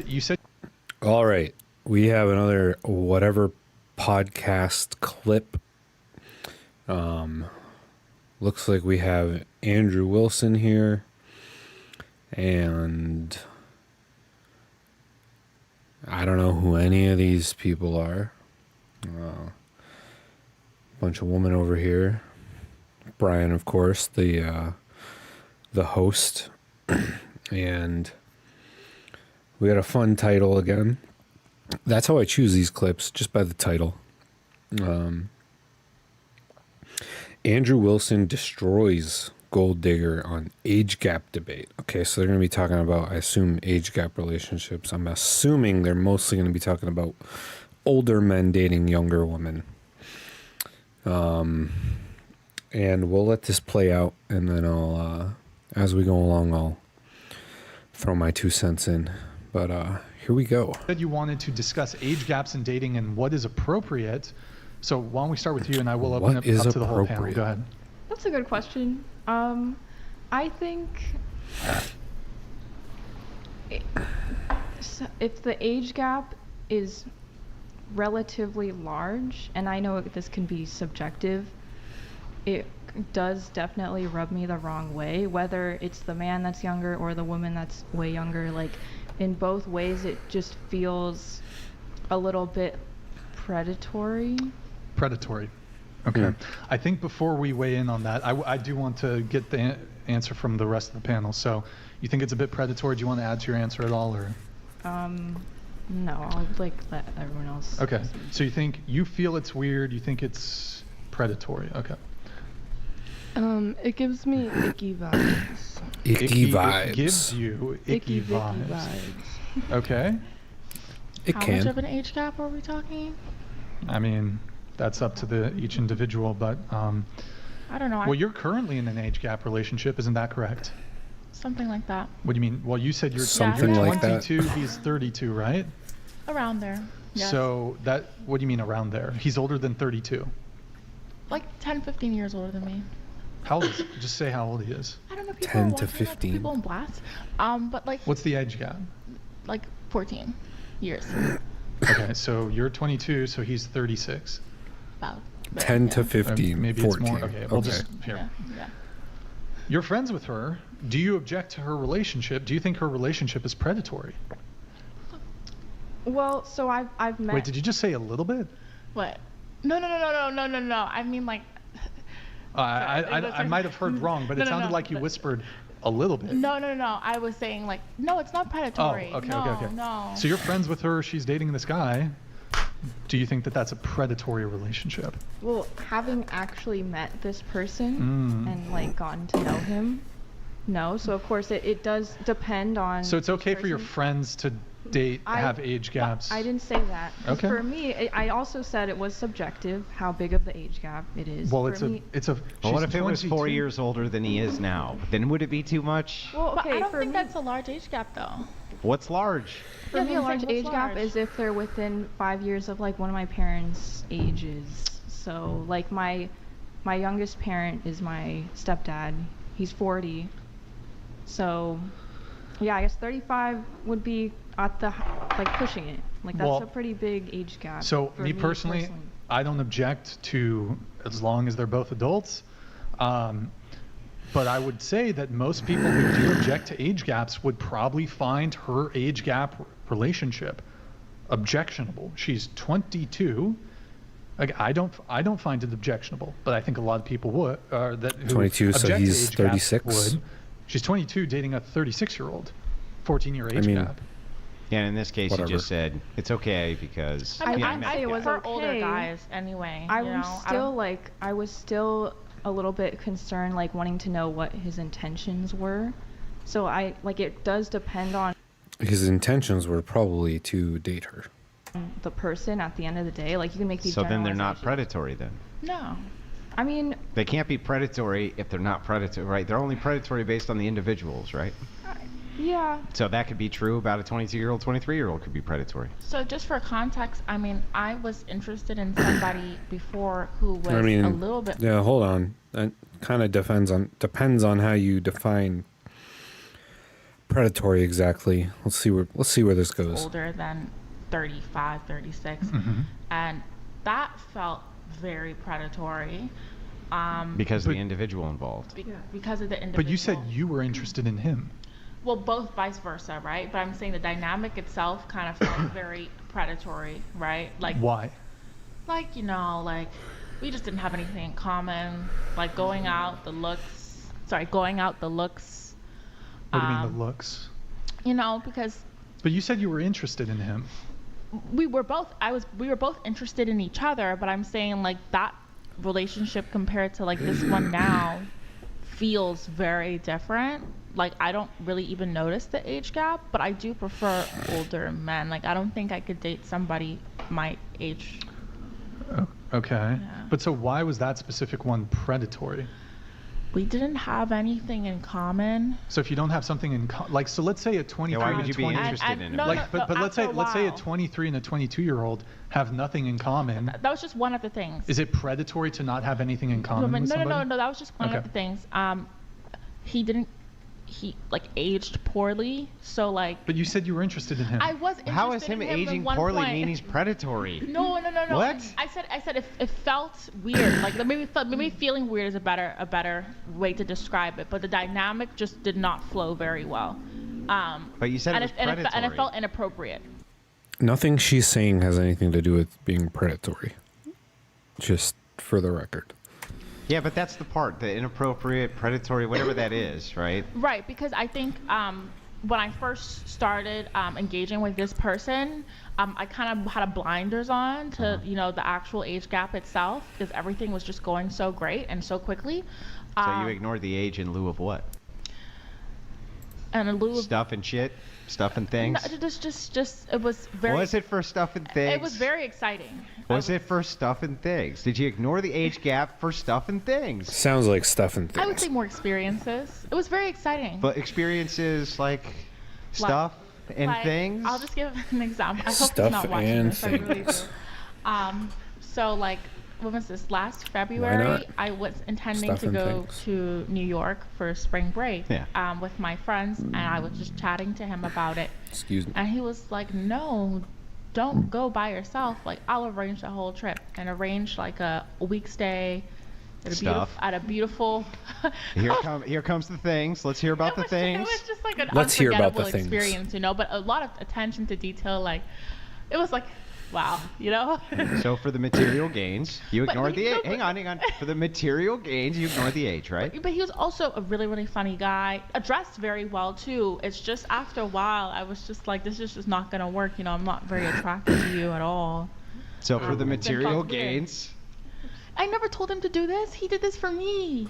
You said. All right. We have another whatever podcast clip. Looks like we have Andrew Wilson here. And I don't know who any of these people are. Bunch of women over here. Brian, of course, the host. And we got a fun title again. That's how I choose these clips, just by the title. Andrew Wilson destroys gold digger on age gap debate. Okay, so they're going to be talking about, I assume, age gap relationships. I'm assuming they're mostly going to be talking about older men dating younger women. And we'll let this play out, and then I'll, as we go along, I'll throw my 2 cents in. But here we go. Said you wanted to discuss age gaps in dating and what is appropriate. So why don't we start with you, and I will open up to the whole panel. Go ahead. That's a good question. I think if the age gap is relatively large, and I know this can be subjective, it does definitely rub me the wrong way, whether it's the man that's younger or the woman that's way younger. Like, in both ways, it just feels a little bit predatory. Okay. Yeah. I think before we weigh in on that, I do want to get the answer from the rest of the panel. So you think it's a bit predatory? Do you want to add to your answer at all, or? No, I'll let everyone else. Okay. So you feel it's weird, you think it's predatory. Okay. It gives me icky vibes. Icky vibes. It gives you icky vibes. Okay. How much of an age gap are we talking? I mean, that's up to each individual, but I don't know. Well, you're currently in an age gap relationship, isn't that correct? Something like that. What do you mean? Well, you said you're something like 22, that. He's 32, right? Around there. Yes. So what do you mean around there? He's older than 32. Like 10, 15 years older than me. How old is he? Just say how old he is. I don't know. 10 to 15. People in blast. But like. What's the age gap? Like 14 years. Okay, so you're 22, so he's 36. About. 10 to 15. Maybe 14. It's more. Okay, we'll just here. Yeah. You're friends with her. Do you object to her relationship? Do you think her relationship is predatory? Well, so I've met. Wait, did you just say a little bit? What? No. I mean, like. I might have heard wrong, but it sounded like you whispered a little bit. No. I was saying, like, no, it's not predatory. Oh, okay. No. So you're friends with her. She's dating this guy. Do you think that that's a predatory relationship? Well, having actually met this person and like gotten to know him, no. So of course it does depend on. So it's okay for your friends to have age gaps. I didn't say that. Okay. For me, I also said it was subjective how big of the age gap it is. Well, Well, what if it was 4 years older than he is now? Then would it be too much? Well, okay, but I don't think that's a large age gap, though. What's large? For me, a large age gap is if they're within 5 years of like one of my parents' ages. So like my youngest parent is my stepdad. He's 40. So yeah, I guess 35 would be at the like pushing it. Like that's a pretty big age gap. So me personally, I don't object to as long as they're both adults. But I would say that most people who do object to age gaps would probably find her age gap relationship objectionable. She's 22. Like, I don't find it objectionable, but I think a lot of people would. That who 22, so he's 36. Would. She's 22, dating a 36-year-old, 14-year age gap. Yeah, and in this case, you just said it's okay because. I say it was for okay. older guys anyway. I was still a little bit concerned, like wanting to know what his intentions were. So it does depend on. His intentions were probably to date her. The person at the end of the day, like you can make these. So then they're not predatory then. No, I mean. They can't be predatory if they're not predatory, right? They're only predatory based on the individuals, right? Yeah. So that could be true about a 22-year-old, 23-year-old could be predatory. So just for context, I mean, I was interested in somebody before who was a little bit. Yeah, hold on. That kind of depends on how you define predatory exactly? Let's see where this goes. older than 35, 36. And that felt very predatory. Because of But- the individual involved. Because of the individual. But you said you were interested in him. Well, both vice versa, right? But I'm saying the dynamic itself kind of felt very predatory, right? Like, Why? like, you know, like we just didn't have anything in common. Like going out, the looks. Going out, the looks. What do you mean the looks? You know, because But you said you were interested in him. we were both interested in each other, but I'm saying like that relationship compared to like this one now feels very different. Like I don't really even notice the age gap, but I do prefer older men. Like I don't think I could date somebody my age. Okay. Yeah. But so why was that specific one predatory? We didn't have anything in common. So if you don't have something in like, so let's say a 23 Yeah, why and would a you be 20 interested in him? no, like, no, but let's say after a let's say a while. 23 and a 22-year-old have nothing in common. That was just one of the things. Is it predatory to not have anything in No, common with somebody? no. That was just one Okay. of the things. He like aged poorly, so like. But you said you were interested in him. I was interested How is him in him aging at one poorly point. mean he's predatory? No. What? I said it felt weird. Like maybe feeling weird is a better way to describe it. But the dynamic just did not flow very well. But you said and it was and predatory. it felt inappropriate. Nothing she's saying has anything to do with being predatory. Just for the record. Yeah, but that's the part, the inappropriate, predatory, whatever that is, right? Right, because I think when I first started engaging with this person, I kind of had a blinders on to the actual age gap itself because everything was just going so great and so quickly. So you ignored the age in lieu of what? And in lieu of Stuff and shit? Stuff and things? no, just it was very. Was it for stuff and things? It was very exciting. Was it for stuff and things? Did you ignore the age gap for stuff and things? Sounds like stuff and I would things. say more experiences. It was very exciting. But experiences like stuff and Like, things? I'll just give an example. I hope Stuff he's not watching and this. I really do. things. So like, when was this? Last February, not? I was intending Stuff to and go things. to New York for spring break Yeah. with my friends, and I was just chatting to him about it. Excuse me. And he was like, "No, don't go by yourself. Like, I'll arrange the whole trip and arrange like a week stay at a Stuff. beautiful." Here comes the things. Let's hear about the things. It was just like an Let's hear about unforgettable the things. experience, but a lot of attention to detail. Like, it was like, wow, So for the material gains, you But ignored he- the age. no, Hang on. For the material gains, you ignored the age, right? But he was also a really, really funny guy. Dressed very well too. It's just after a while, I was just like, this is just not gonna work. I'm not very attracted to you at all. So for the material felt weird. gains, I never told him to do this. He did this for me.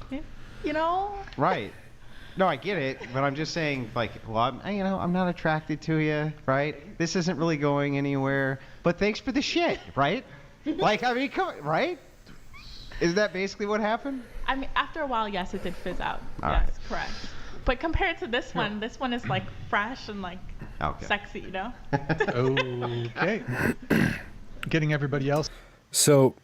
right? No, I get it, but I'm just saying, like, well, I'm not attracted to you, right? This isn't really going anywhere. But thanks for the shit, right? Like, I mean, right? Is that basically what happened? I mean, after a while, yes, it did fizz out. All yes, right. correct. But compared to this one is like fresh and like Okay. sexy, Okay. Getting everybody else. So,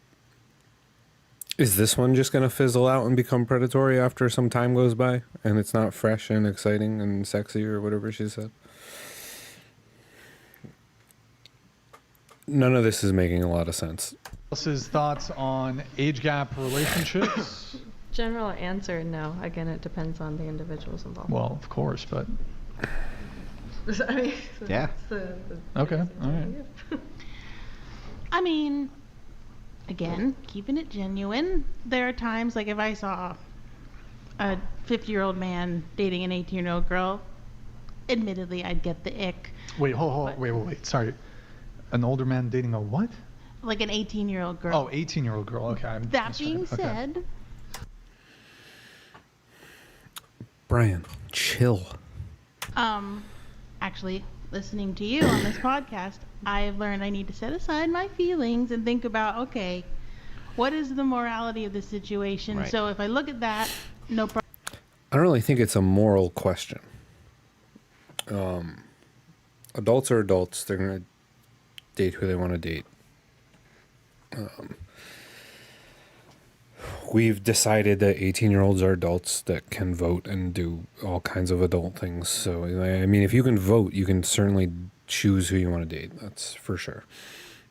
is this one just going to fizzle out and become predatory after some time goes by and it's not fresh and exciting and sexy or whatever she said? None of this is making a lot of sense. Else's thoughts on age gap relationships? General answer, no. Again, it depends on the individuals involved. Well, of course, but I mean, Yeah. the okay, all right. I mean, again, keeping it genuine. There are times, like if I saw a 50-year-old man dating an 18-year-old girl, admittedly, I'd get the ick. Wait, wait. Sorry. An older man dating a what? Like an 18-year-old girl. Oh, 18-year-old girl. Okay. That being okay. said, Brian, chill. actually, listening to you on this podcast, I've learned I need to set aside my feelings and think about, okay, what is the morality of the situation? Right. So if I look at that, no problem. I don't really think it's a moral question. Adults are adults. They're going to date who they want to date. we've decided that 18-year-olds are adults that can vote and do all kinds of adult things. So, I mean, if you can vote, you can certainly choose who you want to date. That's for sure.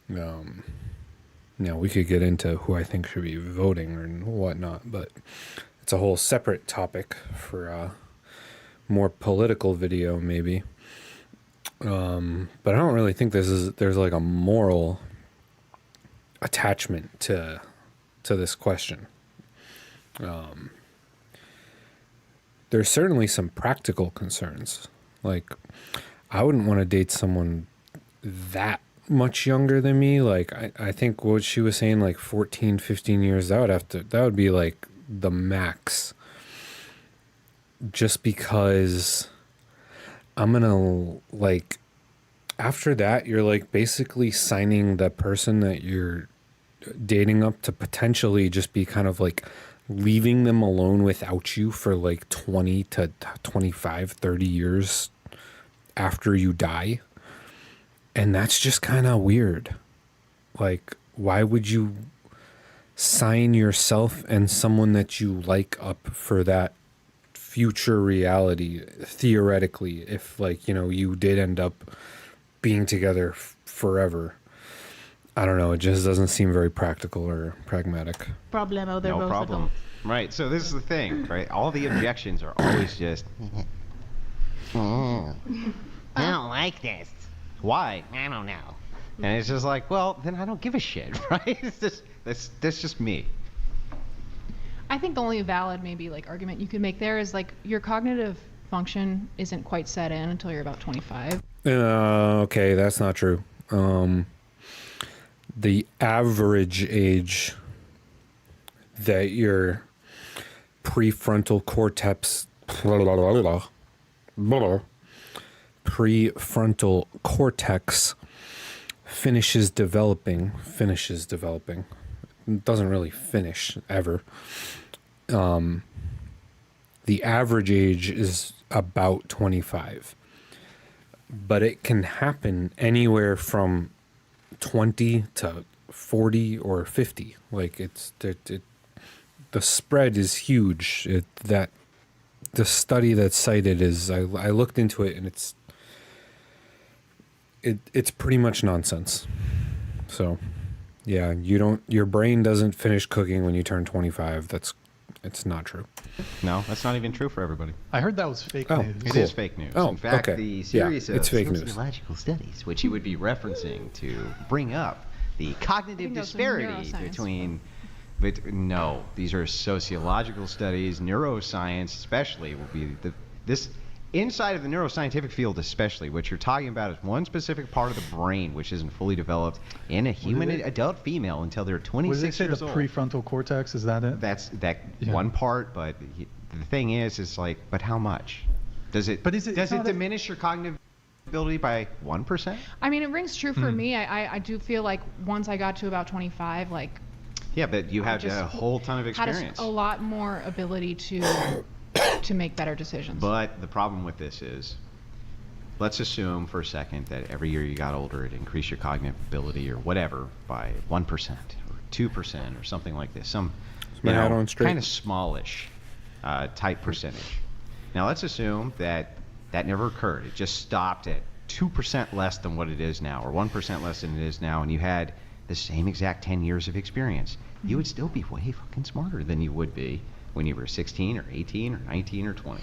Now, we could get into who I think should be voting and whatnot, but it's a whole separate topic for a more political video, maybe. But I don't really think there's like a moral attachment to this question. There's certainly some practical concerns. Like, I wouldn't want to date someone that much younger than me. Like, I think what she was saying, like 14, 15 years, that would be like the max. Just because I'm gonna, like, after that, you're like basically signing the person that you're dating up to potentially just be kind of like leaving them alone without you for like 20 to 25, 30 years after you die. And that's just kind of weird. Like, why would you sign yourself and someone that you like up for that future reality, theoretically, if, like, you know, you did end up being together forever? I don't know. It just doesn't seem very practical or pragmatic. Problemo, they're No both problem. adults. Right. So this is the thing, right? All the objections are always just, I don't like this. Why? I don't know. And it's just like, well, then I don't give a shit, right? It's just that's just me. I think the only valid maybe like argument you could make there is like your cognitive function isn't quite set in until you're about 25. Okay, that's not true. The average age that your prefrontal cortex finishes developing. It doesn't really finish ever. The average age is about 25, but it can happen anywhere from 20 to 40 or 50. Like, the spread is huge. The study that's cited is, I looked into it, and it's pretty much nonsense. So, yeah, your brain doesn't finish cooking when you turn 25. It's not true. No, that's not even true for everybody. I heard that was fake Oh, news. It cool. is fake news. Oh, In fact, okay. the series Yeah, of it's fake news. sociological studies, which you would be referencing to bring up the cognitive think those are disparity neuroscience. between. But no, these are sociological studies. Neuroscience, especially, will be this inside of the neuroscientific field, especially. What you're talking about is one specific part of the brain which isn't fully developed in a human adult female until they're What did 26 they say? years The old. prefrontal cortex, is that it? That's Yeah. one part, but the thing is like, but how much? Does it? But is it- does it's it not a- diminish your cognitive ability by 1%? I mean, it rings true Hmm. for me. I do feel like once I got to about 25, like Yeah, but you have just a whole ton of had experience. a lot more ability to make better decisions. But the problem with this is, let's assume for a second that every year you got older, it increased your cognitive ability or whatever by 1% or 2% or something like this. Some my hat on straight? kind of smallish type percentage. Now let's assume that never occurred. It just stopped at 2% less than what it is now, or 1% less than it is now, and you had the same exact 10 years of experience. You would still be way fucking smarter than you would be when you were 16 or 18 or 19 or 20.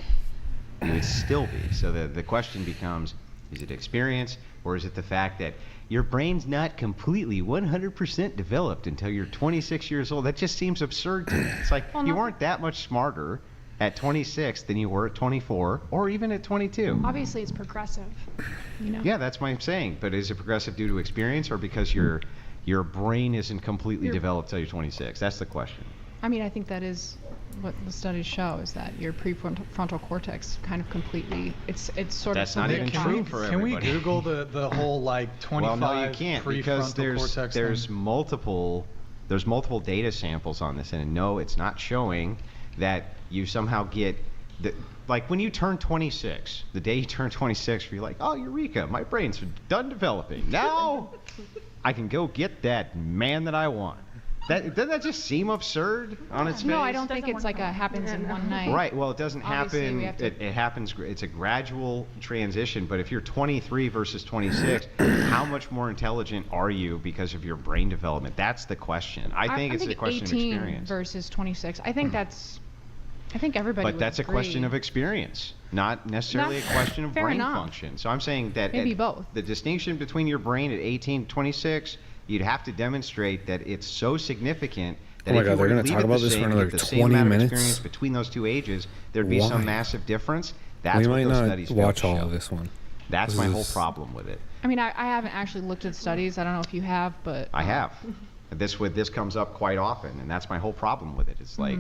You would still be. So the question becomes, is it experience, or is it the fact that your brain's not completely 100% developed until you're 26 years old? That just seems absurd to me. It's like Well, you no. weren't that much smarter at 26 than you were at 24 or even at 22. Obviously, it's progressive. You know. Yeah, that's what I'm saying. But is it progressive due to experience or because your brain isn't completely developed till you're 26? That's the question. I mean, I think that is what the studies show, is that your prefrontal cortex kind of completely, it's sort That's of not even solidified. true for Can we everybody. Google the whole like 25 Well, no, you can't because prefrontal cortex there's thing? multiple data samples on this, and no, it's not showing that you somehow get like when you turn 26, the day you turn 26, you're like, oh, eureka, my brain's done developing. Now I can go get that man that I want. Doesn't that just seem absurd on its face? No, I don't think Doesn't it's work like a happens in one night. Right. Well, it doesn't Obviously, happen. we have to- It happens. It's a gradual transition. But if you're 23 versus 26, how much more intelligent are you because of your brain development? That's the question. I think it's a question of 18 experience. versus 26. I think everybody. But would that's a question agree. of experience, not necessarily a question of Fair brain enough. function. So I'm saying that Maybe both. the distinction between your brain at 18 to 26, you'd have to demonstrate that it's so significant that Oh my if God, you were they're to gonna leave talk it about the this for same, another get the same 20 amount of minutes? experience between those two ages, there'd be some Why? massive difference. We That's what might those not studies failed watch to all show. of this one. That's This my whole is- problem with it. I mean, I haven't actually looked at the studies. I don't know if you have, but I have. This comes up quite often, and that's my whole problem with it. It's like,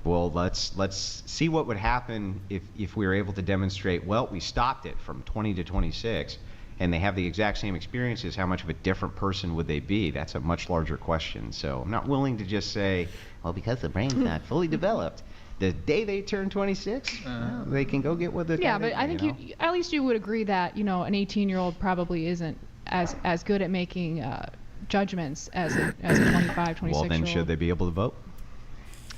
well, let's see what would happen if we were able to demonstrate. Well, we stopped it from 20 to 26, and they have the exact same experiences. How much of a different person would they be? That's a much larger question. So I'm not willing to just say, well, because the brain's not fully developed, the day they turn 26, well, they can go get what they. yeah, but I think you at least you would agree that an 18-year-old probably isn't as good at making judgments as a 25, 26-year-old. Well, then should they be able to vote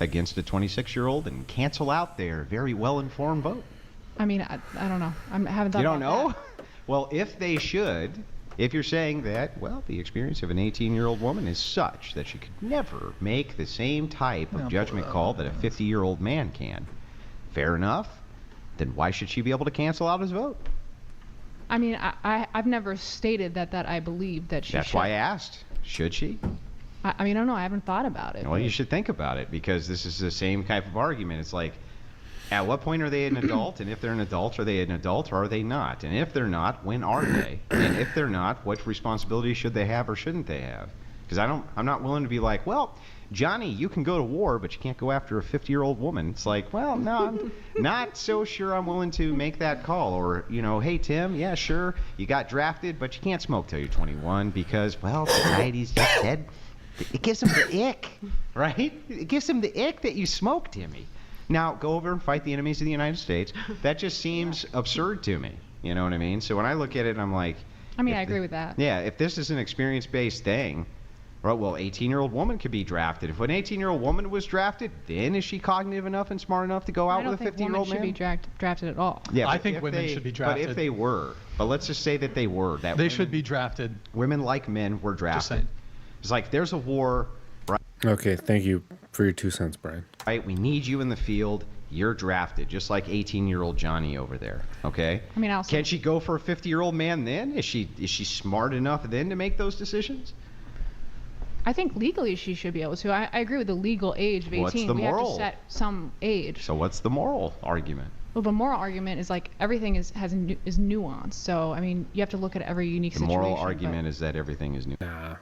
against a 26-year-old and cancel out their very well-informed vote? I mean, I don't know. I haven't thought. You don't about know? that. Well, if they should, if you're saying that, well, the experience of an 18-year-old woman is such that she could never make the same type of judgment call that a 50-year-old man can, fair enough, then why should she be able to cancel out his vote? I mean, I've never stated that I believe that she That's should. why I asked. Should she? I mean, I don't know. I haven't thought about it. Well, you should think about it, because this is the same type of argument. It's like, at what point are they an adult? And if they're an adult, are they an adult or are they not? And if they're not, when are they? And if they're not, what responsibilities should they have or shouldn't they have? Because I'm not willing to be like, well, Johnny, you can go to war, but you can't go after a 50-year-old woman. It's like, well, no, I'm not so sure I'm willing to make that call. Or, hey, Tim, yeah, sure, you got drafted, but you can't smoke till you're 21 because, well, society's just said it gives them the ick, right? It gives them the ick that you smoke, Timmy. Now, go over and fight the enemies of the United States. That just seems absurd to me. You know what I mean? So when I look at it, I'm like... I mean, I agree with that. Yeah, if this is an experience-based thing, right, well, 18-year-old woman could be drafted. If an 18-year-old woman was drafted, then is she cognitive enough and smart enough to go out I don't with a think 50-year-old women man? should be drafted at all. Yeah, I but think if women should be drafted. But if they were, but let's just say that they were. That They women, should be drafted. Women like men were drafted. saying. It's like there's a war, Okay, thank you for your 2 cents, Brian. right? We need you in the field. You're drafted, just like 18-year-old Johnny over there. Okay. I mean, I'll Can she go for a 50-year-old man then? Is she smart enough then to make those decisions? I think legally she should be able to. I agree with the legal age of 18. What's the we have moral? to set some age. So what's the moral argument? Well, the moral argument is like everything is nuanced. So I mean, you have to look at every unique The situation. moral but argument is that everything is new. Nah.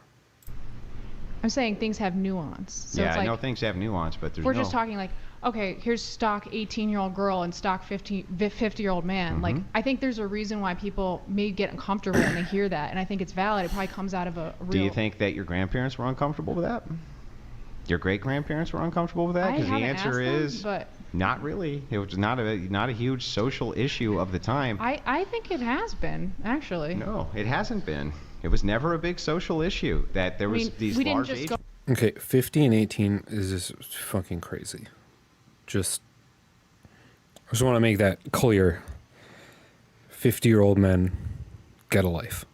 I'm saying things have nuance. So Yeah, it's I like, know things have nuance, but there's we're no... just talking like, okay, here's stock 18-year-old girl and stock 50-year-old man. Like, I think there's a reason why people may get uncomfortable when they hear that, and I think it's valid. It probably comes out of a real. Do you think that your grandparents were uncomfortable with that? Your great-grandparents were uncomfortable with that? I Because the haven't answer asked them, is but not really. It was not a huge social issue of the time. I think it has been actually. No, it hasn't been. It was never a big social issue that there was mean, these we didn't large just age... go- Okay, 50 and 18 is just fucking crazy. I just want to make that clear. 50-year-old men get a life.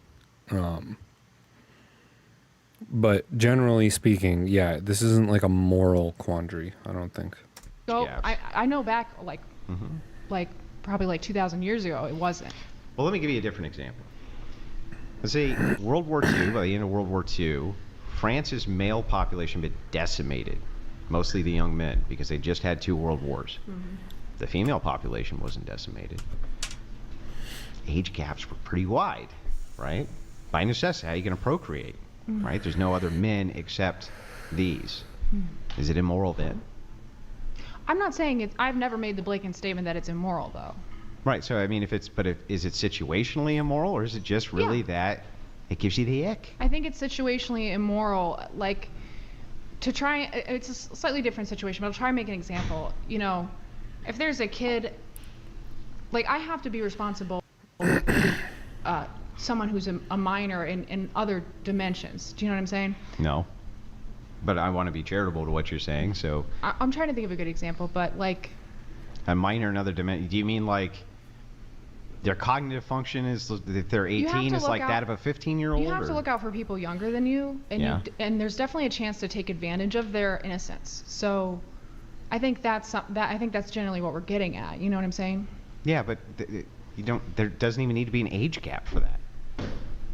But generally speaking, yeah, this isn't like a moral quandary, I don't think. So Yes. I know back like probably like 2,000 years ago it wasn't. Well, let me give you a different example. Let's say World War II, by the end of World War II, France's male population had been decimated, mostly the young men, because they just had 2 world wars. The female population wasn't decimated. Age gaps were pretty wide, right? By necessity, how are you going to procreate, right? There's no other men except these. Is it immoral then? I'm not saying it's. I've never made the blatant statement that it's immoral though. Right, so I mean, is it situationally immoral, or is it just really that it gives you the ick? I think it's situationally immoral. Like to try. It's a slightly different situation, but I'll try and make an example. If there's a kid, like I have to be responsible. Someone who's a minor in other dimensions. Do you know what I'm saying? No. but I want to be charitable to what you're saying. So I'm trying to think of a good example, but like, a minor another dimension. Do you mean like their cognitive function is if they're You have 18 to is look like that out- of a 15-year-old? you have to look out for people younger than you, and Yeah. and there's definitely a chance to take advantage of their innocence. So, I think I think that's generally what we're getting at. You know what I'm saying? Yeah, but you don't. There doesn't even need to be an age gap for that.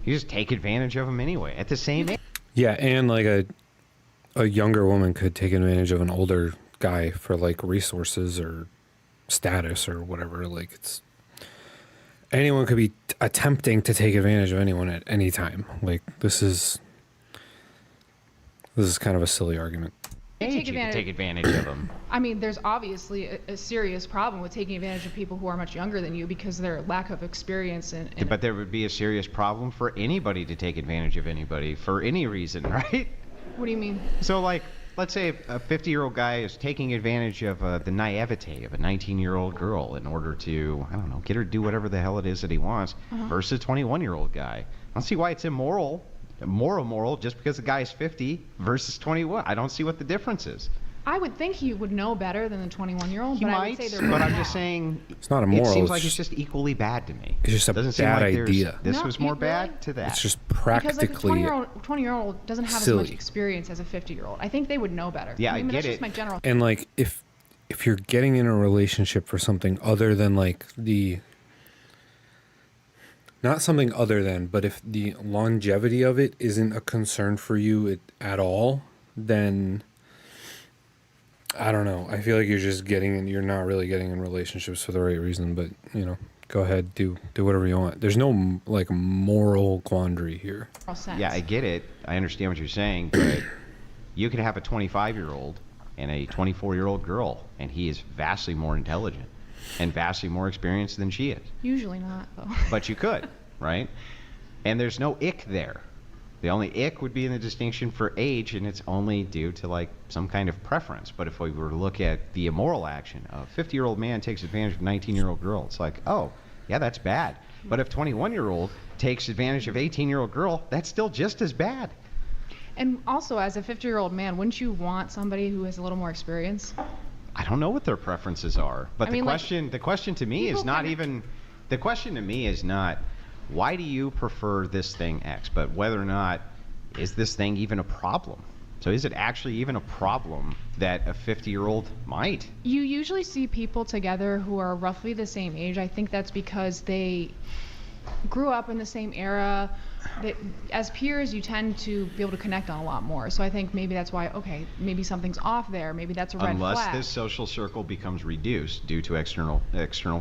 You just take advantage of them anyway at the same age. Yeah, and like a younger woman could take advantage of an older guy for like resources or status or whatever. Like it's anyone could be attempting to take advantage of anyone at any time. Like this is kind of a silly argument. Age, you can take advantage of them. I mean, there's obviously a serious problem with taking advantage of people who are much younger than you because their lack of experience and But there would be a serious problem for anybody to take advantage of anybody for any reason, right? What do you mean? So, like, let's say a 50-year-old guy is taking advantage of the naivete of a 19-year-old girl in order to, I don't know, get her to do whatever the hell it is that he wants, versus a 21-year-old guy. I don't see why it's immoral, moral, just because the guy is 50 versus 21. I don't see what the difference is. I would think he would know better than the 21-year-old, He but I might, would say they're but both I'm wrong. just saying. It's not immoral. It seems it's like just, it's just equally bad to me. It's just a Doesn't seem bad like there's- idea. This No, was more you bad really- to that. It's just Because like a practically 20-year-old doesn't have as silly. much experience as a 50-year-old. I think they would know better. Yeah, I mean, get that's it. just my general. and like if you're getting in a relationship for something other than like not something other than, but if the longevity of it isn't a concern for you at all, then I don't know. I feel like you're not really getting in relationships for the right reason, but you know, go ahead, do whatever you want. There's no like moral quandary here. sense. Yeah, I get it. I understand what you're saying, but you could have a 25-year-old and a 24-year-old girl, and he is vastly more intelligent and vastly more experienced than she is. Usually not, though. But you could, right? And there's no ick there. The only ick would be in the distinction for age, and it's only due to like some kind of preference. But if we were to look at the immoral action, a 50-year-old man takes advantage of a 19-year-old girl, it's like, oh, yeah, that's bad. But if 21-year-old takes advantage of 18-year-old girl, that's still just as bad. And also, as a 50-year-old man, wouldn't you want somebody who has a little more experience? I don't know what their preferences are, but I mean, like, the question to me is people not kinda- even the question to me is not why do you prefer this thing X, but whether or not is this thing even a problem. So is it actually even a problem that a 50-year-old might? You usually see people together who are roughly the same age. I think that's because they grew up in the same era. As peers, you tend to be able to connect on a lot more. So I think maybe that's why, okay, maybe something's off there. Maybe that's a red Unless flag. this social circle becomes reduced due to external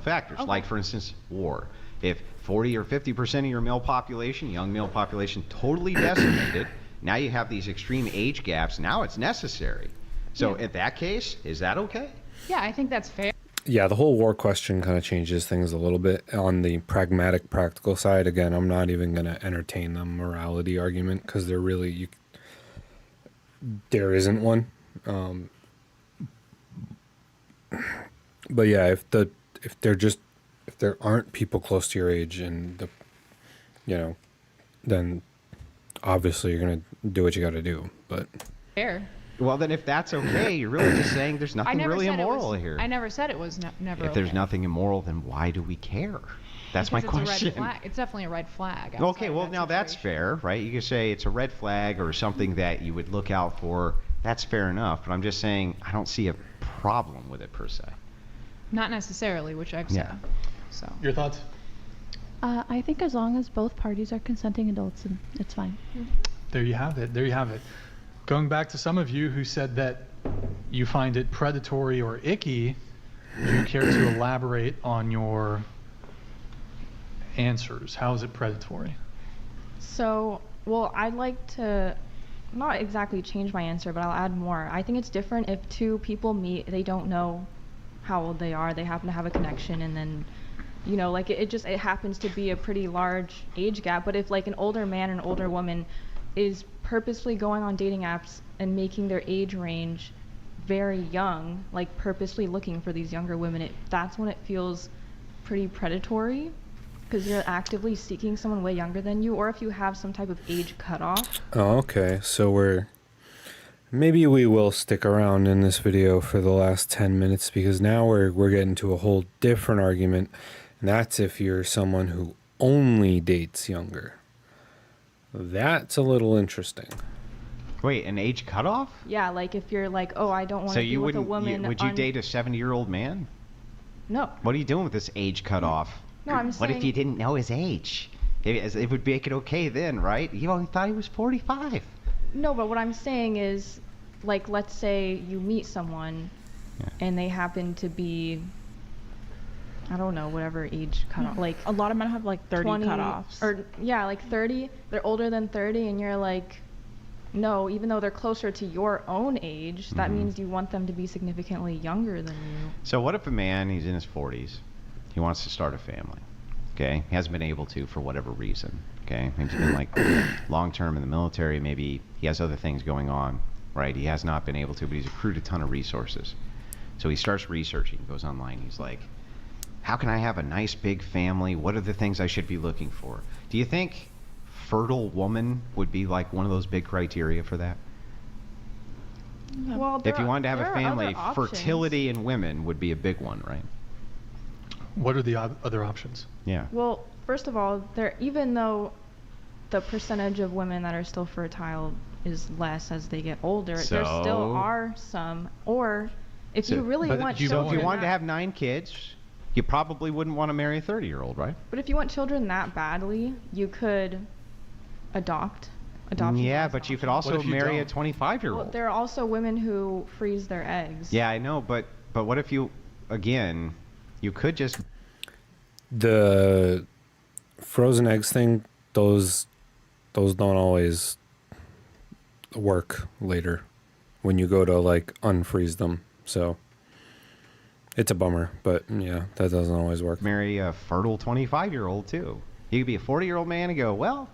factors, Okay. like for instance, war. If 40 or 50% of your male population, young male population, totally decimated, now you have these extreme age gaps. Now it's necessary. So Yeah. in that case, is that okay? Yeah, I think that's fair. Yeah, the whole war question kind of changes things a little bit on the pragmatic, practical side. Again, I'm not even going to entertain the morality argument because there isn't one. But yeah, if there aren't people close to your age and then obviously you're going to do what you got to do. But Fair. Well, then if that's okay, you're really just saying there's I nothing never really said immoral it was, here. I never said it was never If there's okay. nothing immoral, then why do we care? That's my Because it's question. a red flag. It's definitely a red flag. Okay, outside of well that now that's situation. fair, right? You could say it's a red flag or something that you would look out for. That's fair enough, but I'm just saying I don't see a problem with it per se. Not necessarily, which I've said. Yeah. So. Your thoughts? I think as long as both parties are consenting adults, it's fine. There you have it. There you have it. Going back to some of you who said that you find it predatory or icky, do you care to elaborate on your answers? How is it predatory? So, well, I'd like to not exactly change my answer, but I'll add more. I think it's different if two people meet, they don't know how old they are, they happen to have a connection, and then, you know, like it happens to be a pretty large age gap. But if like an older man and an older woman is purposely going on dating apps and making their age range very young, like purposely looking for these younger women, that's when it feels pretty predatory, because you're actively seeking someone way younger than you, or if you have some type of age cutoff. oh, okay, so maybe we will stick around in this video for the last 10 minutes because now we're getting to a whole different argument, and that's if you're someone who only dates younger. That's a little interesting. Wait, an age cutoff? Yeah, like if you're like, oh, I don't want So to be you with a wouldn't? woman. Would you date a 70-year-old man? No. What are you doing with this age cutoff? No, I'm What saying. if you didn't know his age? It would make it okay then, right? You only thought he was 45. No, but what I'm saying is, like, let's say you meet someone, and they happen to be, I don't know, whatever age cutoff, like A lot of men have like 30 20 cutoffs. or yeah, like 30. They're older than 30, and you're like, no, even though they're closer to your own age, that means you want them to be significantly younger than you. So what if a man, he's in his 40s, he wants to start a family, okay? He hasn't been able to for whatever reason, okay? Maybe he's been like long-term in the military, maybe he has other things going on, right? He has not been able to, but he's accrued a ton of resources. So he starts researching, goes online, he's like, how can I have a nice big family? What are the things I should be looking for? Do you think fertile woman would be like one of those big criteria for that? Well, If you wanted to have there a are family, other options. fertility in women would be a big one, right? What are the other options? Yeah. Well, first of all, even though the percentage of women that are still fertile is less as they get older, there still So? are some. Or if So- you really but want you So children, if you wanted to that- have 9 kids, you probably wouldn't want to marry a 30-year-old, right? but if you want children that badly, you could adopt. Adoption. Yeah, is an but you could option. also What if you marry a don't? 25-year-old. Well, there are also women who freeze their eggs. Yeah, I know, but what if you, again, you could just The frozen eggs thing, those don't always work later when you go to like unfreeze them. So it's a bummer, but yeah, that doesn't always work. marry a fertile 25-year-old too. You could be a 40-year-old man and go, well,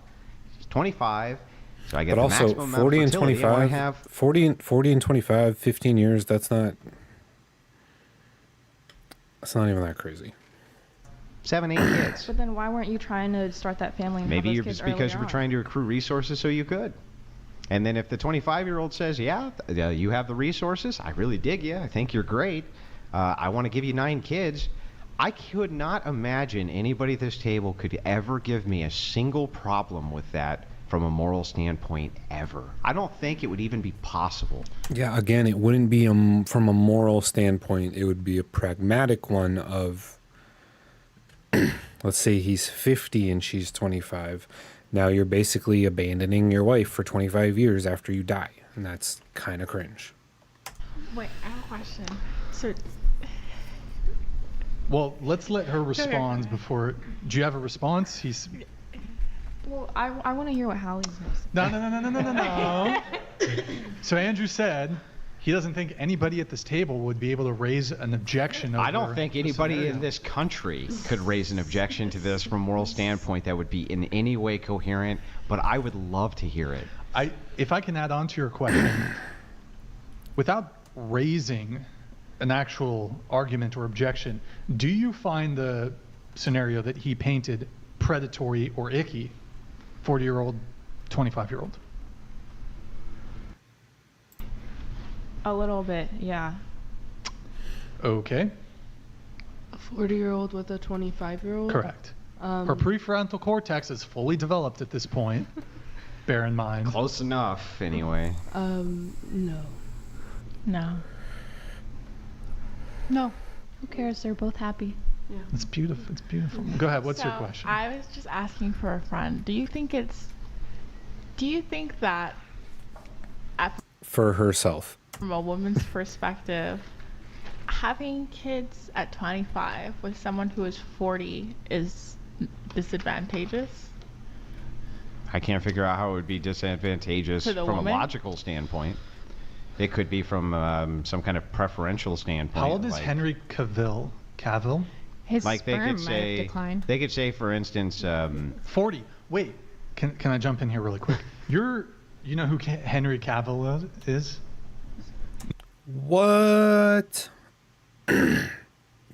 she's 25, so I get But the also maximum amount 40 of and fertility. I wanna 25, have 40 and 25, 15 years, that's not even that crazy. 7, 8 kids. But then why weren't you trying to start that family and Maybe have you're those just kids because you earlier were trying to accrue resources so you could. And then if the 25-year-old says, yeah, you have the resources, I really dig you, I think you're great, I want to give you 9 kids, I could not imagine anybody at this table could ever give me a single problem with that from a moral standpoint ever. I don't think it would even be possible. Yeah, again, it wouldn't be from a moral standpoint. It would be a pragmatic one of, let's say he's 50 and she's 25. Now you're basically abandoning your wife for 25 years after you die. And that's kind of cringe. Wait, I have a question. So, Well, let's let her respond before. Do you have a response? He's. Well, I want to hear what Hallie's going to say. No. So Andrew said he doesn't think anybody at this table would be able to raise an objection. I don't over think the anybody scenario. in this country could raise an objection to this from a moral standpoint that would be in any way coherent, but I would love to hear it. If I can add on to your question, without raising an actual argument or objection, do you find the scenario that he painted predatory or icky? 40-year-old, 25-year-old. A little bit, yeah. Okay, A 40-year-old with a 25-year-old? correct. Her prefrontal cortex is fully developed at this point. Bear in mind. Close enough, anyway. No. no. No. Who cares? They're both happy. It's beautiful. It's beautiful. Go ahead. What's your So, question? I was just asking for a friend. Do you think that For herself. from a woman's perspective, having kids at 25 with someone who is 40 is disadvantageous? I can't figure out how it would be disadvantageous To the from woman? a logical standpoint. It could be from some kind of preferential standpoint. How old is like- Henry Cavill? Cavill? His Like they sperm could might have say, declined. they could say, for instance, 40. Wait, can I jump in here really quick? You know who Henry Cavill is? What?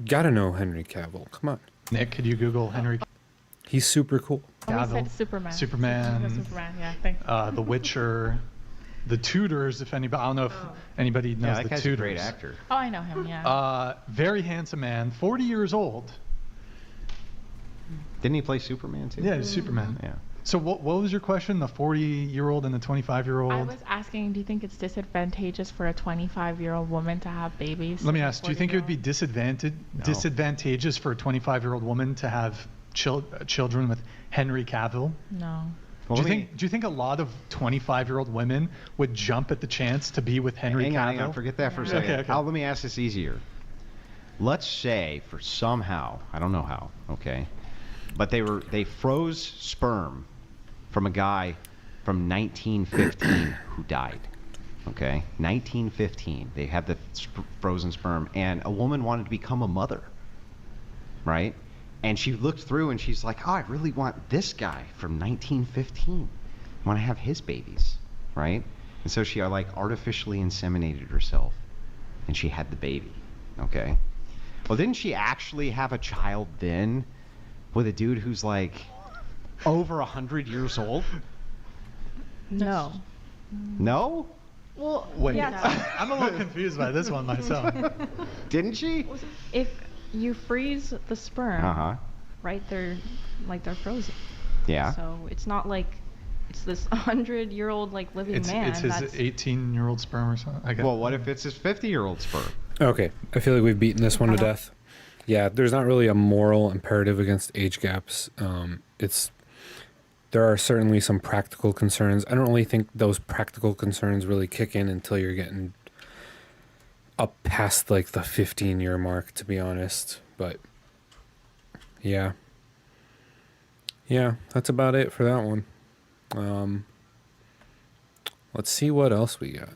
Gotta know Henry Cavill. Come on. Nick, could you Google Henry He's super cool. Oh, he Cavill? said Superman. Superman. Superman, yeah, thanks. The Witcher. the Tudors, if anybody, I don't know if anybody Yeah, knows that the guy's Tudors. a great actor. Oh, I know him. Yeah. Very handsome man, 40 years old. Didn't he play Superman too? Yeah, he's Superman. Yeah. So what was your question? The 40-year-old and the 25-year-old? I was asking, do you think it's disadvantageous for a 25-year-old woman to have babies? Let me ask, do you think it would be 40-year-old? disadvantageous for a 25-year-old woman to have children with Henry Cavill? No. Well, Do you think a lot of 25-year-old women would jump at the chance to be with Henry Cavill? Hang on, forget that for a second. Okay. Let me ask this easier. Let's say for somehow, I don't know how, okay, but they froze sperm from a guy from 1915 who died. Okay, 1915. They had the frozen sperm, and a woman wanted to become a mother, right? And she looked through, and she's like, "Oh, I really want this guy from 1915. I want to have his babies, right?" And so she artificially inseminated herself, and she had the baby. Okay. Well, didn't she actually have a child then with a dude who's over 100 years old? No. No? Well, Wait, yeah. I'm a little confused by this one myself. Didn't she? If you freeze the sperm, Uh-huh. right, they're frozen. Yeah. So it's not like it's this 100-year-old living man. It's his that's 18-year-old sperm or something. I guess. Well, what if it's his 50-year-old sperm? Okay, I feel like we've beaten this one to death. Yeah, there's not really a moral imperative against age gaps. There are certainly some practical concerns. I don't really think those practical concerns really kick in until you're getting up past the 15-year mark, to be honest. But yeah, that's about it for that one. Let's see what else we got.